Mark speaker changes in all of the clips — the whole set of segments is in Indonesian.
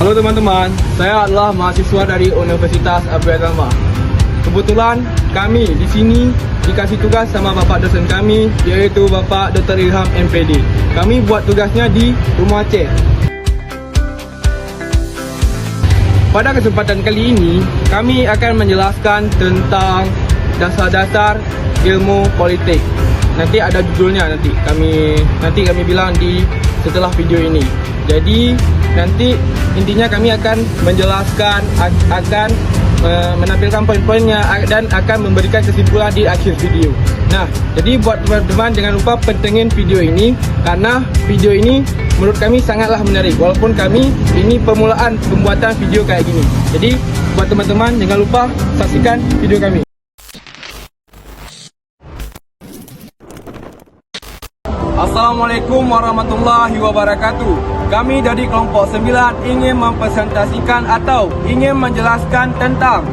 Speaker 1: Halo teman-teman, saya adalah mahasiswa dari Universitas Abu Agama. Kebetulan kami di sini dikasih tugas sama bapak dosen kami, yaitu Bapak Dr. Ilham MPD. Kami buat tugasnya di Rumah Aceh. Pada kesempatan kali ini, kami akan menjelaskan tentang dasar-dasar ilmu politik. Nanti ada judulnya nanti kami bilang di setelah video ini. Jadi nanti intinya kami akan menjelaskan, akan menampilkan poin-poinnya dan akan memberikan kesimpulan di akhir video. Nah, jadi buat teman-teman jangan lupa pantengin video ini karena video ini menurut kami sangatlah menarik. Walaupun kami ini permulaan pembuatan video kayak gini. Jadi buat teman-teman jangan lupa saksikan video kami. Assalamualaikum warahmatullahi wabarakatuh. Kami dari kelompok 9 ingin mempresentasikan atau ingin menjelaskan tentang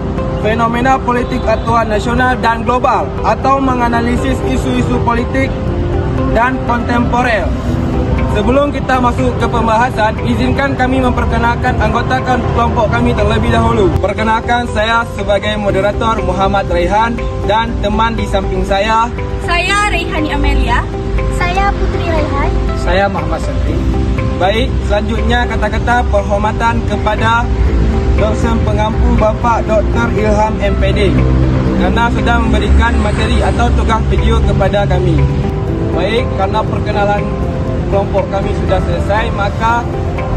Speaker 1: fenomena politik aktual nasional dan global atau menganalisis isu-isu politik dan kontemporer. Sebelum kita masuk ke pembahasan, izinkan kami memperkenalkan anggota kelompok kami terlebih dahulu. Perkenalkan, saya sebagai moderator Muhammad Raihan dan teman di samping saya
Speaker 2: Reihani Amelia. Saya Putri Raihan.
Speaker 3: Saya Muhammad Santri.
Speaker 1: Baik, selanjutnya kata-kata penghormatan kepada dosen pengampu Bapak Dr. Ilham MPD karena sudah memberikan materi atau tugas video kepada kami. Baik, karena perkenalan kelompok kami sudah selesai, maka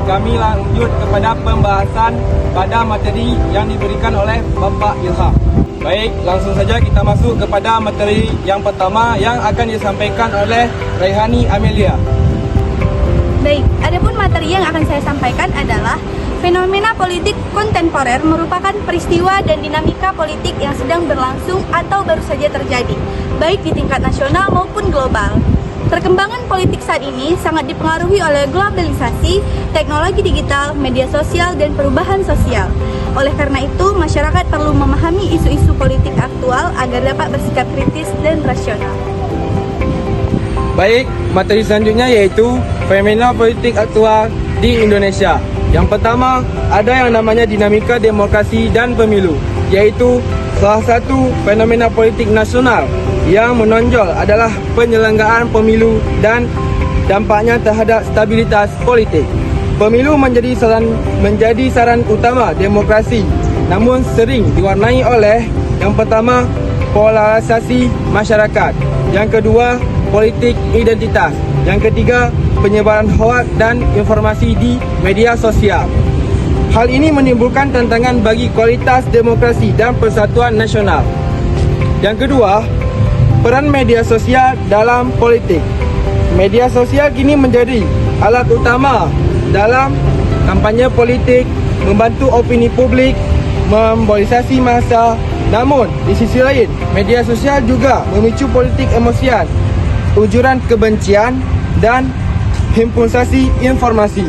Speaker 1: kami lanjut kepada pembahasan pada materi yang diberikan oleh Bapak Ilham. Baik, langsung saja kita masuk kepada materi yang pertama yang akan disampaikan oleh Reihani Amelia.
Speaker 2: Baik, adapun materi yang akan saya sampaikan adalah fenomena politik kontemporer merupakan peristiwa dan dinamika politik yang sedang berlangsung atau baru saja terjadi, baik di tingkat nasional maupun global. Perkembangan politik saat ini sangat dipengaruhi oleh globalisasi, teknologi digital, media sosial, dan perubahan sosial. Oleh karena itu, masyarakat perlu memahami isu-isu politik aktual agar dapat bersikap kritis dan rasional.
Speaker 1: Baik, materi selanjutnya yaitu fenomena politik aktual di Indonesia. Yang pertama, ada yang namanya dinamika demokrasi dan pemilu, yaitu salah satu fenomena politik nasional yang menonjol adalah penyelenggaraan pemilu dan dampaknya terhadap stabilitas politik. Pemilu menjadi saran utama demokrasi, namun sering diwarnai oleh yang pertama, polarisasi masyarakat, yang kedua, politik identitas, yang ketiga, penyebaran hoaks dan informasi di media sosial. Hal ini menimbulkan tantangan bagi kualitas demokrasi dan persatuan nasional. Yang kedua, peran media sosial dalam politik. Media sosial kini menjadi alat utama dalam kampanye politik, membantu opini publik, memobilisasi massa. Namun, di sisi lain, media sosial juga memicu politik emosian, ujuran kebencian, dan himpusasi informasi.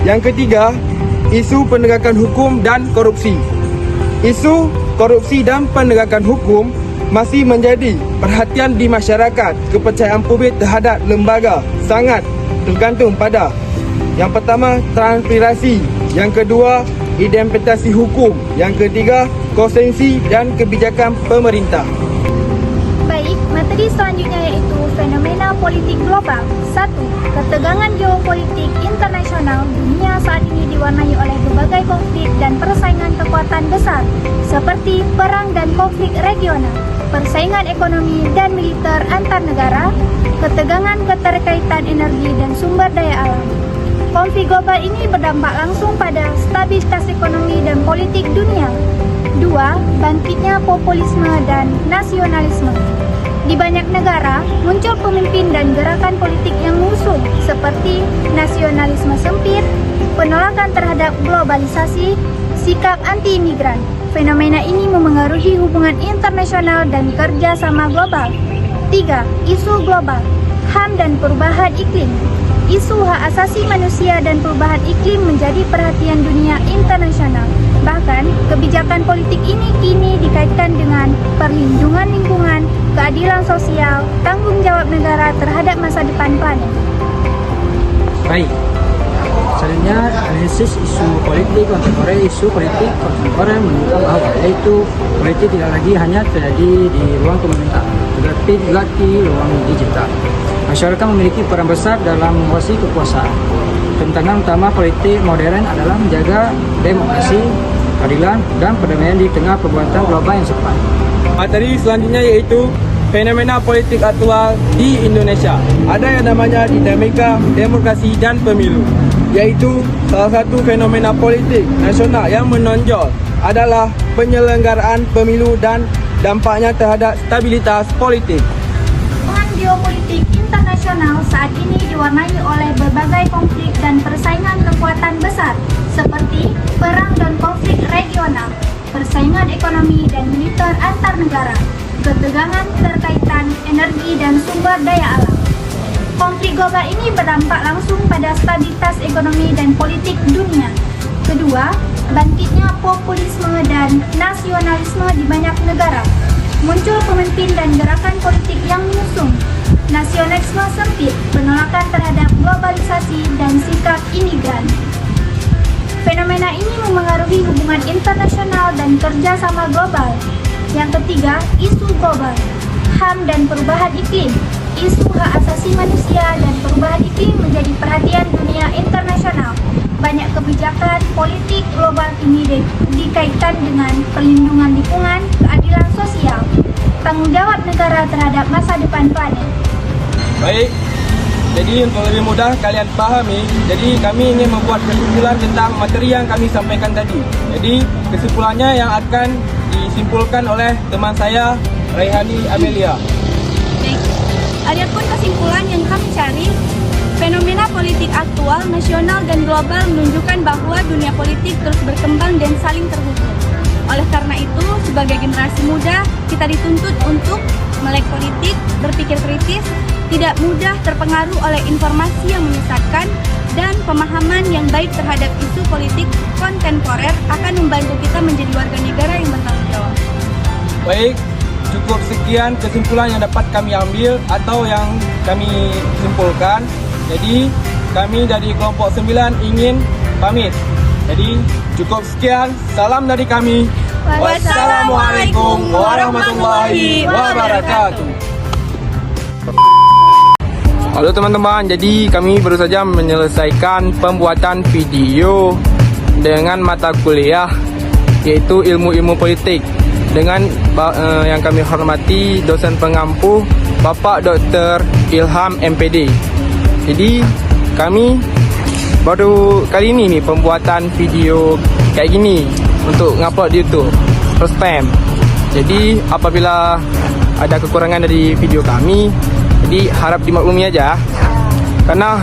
Speaker 1: Yang ketiga, isu penegakan hukum dan korupsi. Isu korupsi dan penegakan hukum masih menjadi perhatian di masyarakat. Kepercayaan publik terhadap lembaga sangat tergantung pada yang pertama, transparansi, yang kedua, identifikasi hukum, yang ketiga, konsensi dan kebijakan pemerintah.
Speaker 2: Baik, materi selanjutnya yaitu fenomena politik global. 1. Ketegangan geopolitik internasional. Dunia saat ini diwarnai oleh berbagai konflik dan persaingan kekuatan besar seperti perang dan konflik regional, persaingan ekonomi dan militer antar negara, ketegangan keterkaitan energi dan sumber daya alam. Konflik global ini berdampak langsung pada stabilitas ekonomi dan politik dunia. 2. Bangkitnya populisme dan nasionalisme. Di banyak negara, muncul pemimpin dan gerakan politik yang mengusung seperti nasionalisme sempit, penolakan terhadap globalisasi, sikap anti-imigran. Fenomena ini memengaruhi hubungan internasional dan kerjasama global. 3. Isu global, HAM dan perubahan iklim. Isu hak asasi manusia dan perubahan iklim menjadi perhatian dunia internasional. Bahkan, kebijakan politik ini kini dikaitkan dengan perlindungan lingkungan, keadilan sosial, tanggung jawab negara terhadap masa depan planet.
Speaker 3: Baik, Selanjutnya, analisis isu politik kontemporer menunjukkan bahwa yaitu politik tidak lagi hanya terjadi di ruang pemerintah, tetapi juga di ruang digital. Masyarakat memiliki peran besar dalam menguasai kekuasaan. Tantangan utama politik modern adalah menjaga demokrasi, keadilan, dan perdamaian di tengah perbuatan global yang cepat.
Speaker 1: Materi selanjutnya yaitu fenomena politik aktual di Indonesia. Ada yang namanya dinamika demokrasi dan pemilu, yaitu salah satu fenomena politik nasional yang menonjol adalah penyelenggaraan pemilu dan dampaknya terhadap stabilitas politik.
Speaker 2: Hubungan geopolitik internasional saat ini diwarnai oleh berbagai konflik dan persaingan kekuatan besar seperti perang dan konflik regional, persaingan ekonomi dan militer antar negara, ketegangan terkaitan energi dan sumber daya alam. Konflik global ini berdampak langsung pada stabilitas ekonomi dan politik dunia. Kedua, bangkitnya populisme dan nasionalisme di banyak negara. Muncul pemimpin dan gerakan politik yang mengusung nasionalisme sempit, penolakan terhadap globalisasi, dan sikap imigran. Fenomena ini memengaruhi hubungan internasional dan kerjasama global. Yang ketiga, isu global, HAM dan perubahan iklim. Isu hak asasi manusia dan perubahan iklim menjadi perhatian dunia internasional. Banyak kebijakan politik global ini dikaitkan dengan perlindungan lingkungan, keadilan sosial, tanggung jawab negara terhadap masa depan planet.
Speaker 1: Baik, jadi untuk lebih mudah kalian pahami, jadi kami ingin membuat kesimpulan tentang materi yang kami sampaikan tadi. Jadi kesimpulannya yang akan disimpulkan oleh teman saya, Raihani Amelia.
Speaker 2: Baik, adapun kesimpulan yang kami cari, fenomena politik aktual, nasional dan global menunjukkan bahwa dunia politik terus berkembang dan saling terhubung. Oleh karena itu, sebagai generasi muda, kita dituntut untuk melek politik, berpikir kritis, tidak mudah terpengaruh oleh informasi yang menyesatkan, dan pemahaman yang baik terhadap isu politik kontemporer akan membantu kita menjadi warga negara yang bertanggung jawab.
Speaker 1: Baik, cukup sekian kesimpulan yang dapat kami ambil atau yang kami simpulkan. Jadi, kami dari kelompok 9 ingin pamit. Jadi, cukup sekian. Salam dari kami. Wassalamualaikum warahmatullahi wabarakatuh. Halo teman-teman, jadi kami baru saja menyelesaikan pembuatan video dengan mata kuliah yaitu ilmu-ilmu politik dengan yang kami hormati dosen pengampu Bapak Dr. Ilham MPD. Jadi kami baru kali ini nih pembuatan video kayak gini untuk ngupload di YouTube first time. Jadi apabila ada kekurangan dari video kami, jadi harap dimaklumi aja. Karena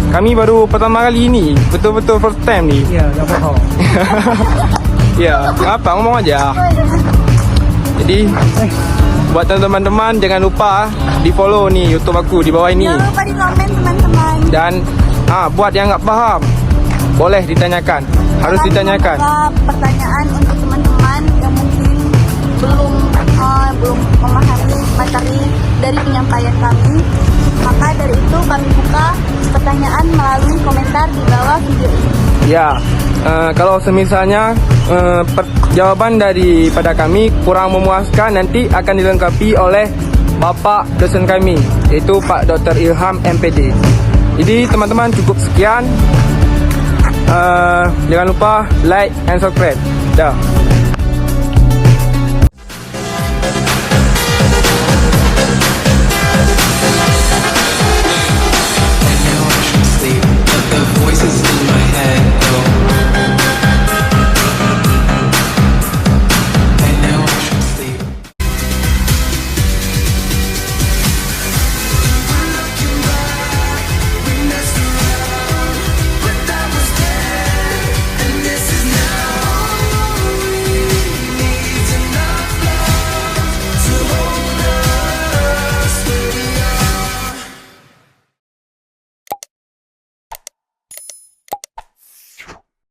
Speaker 1: kami baru pertama kali ini, betul-betul first time nih.
Speaker 3: Ya, gak bohong.
Speaker 1: Ya, apa ngomong aja. Jadi buat teman-teman jangan lupa di follow nih YouTube aku di bawah ini.
Speaker 2: Jangan lupa di komen teman-teman.
Speaker 1: Dan buat yang nggak paham boleh ditanyakan, harus ditanyakan.
Speaker 2: Pertanyaan untuk teman-teman yang mungkin belum memahami materi dari penyampaian kami, maka dari itu kami buka pertanyaan melalui komentar di bawah video ini.
Speaker 1: Ya, kalau semisalnya jawaban daripada kami kurang memuaskan, nanti akan dilengkapi oleh Bapak dosen kami, yaitu Pak Dr. Ilham MPD. Jadi teman-teman cukup sekian. Jangan lupa like and subscribe. Dah.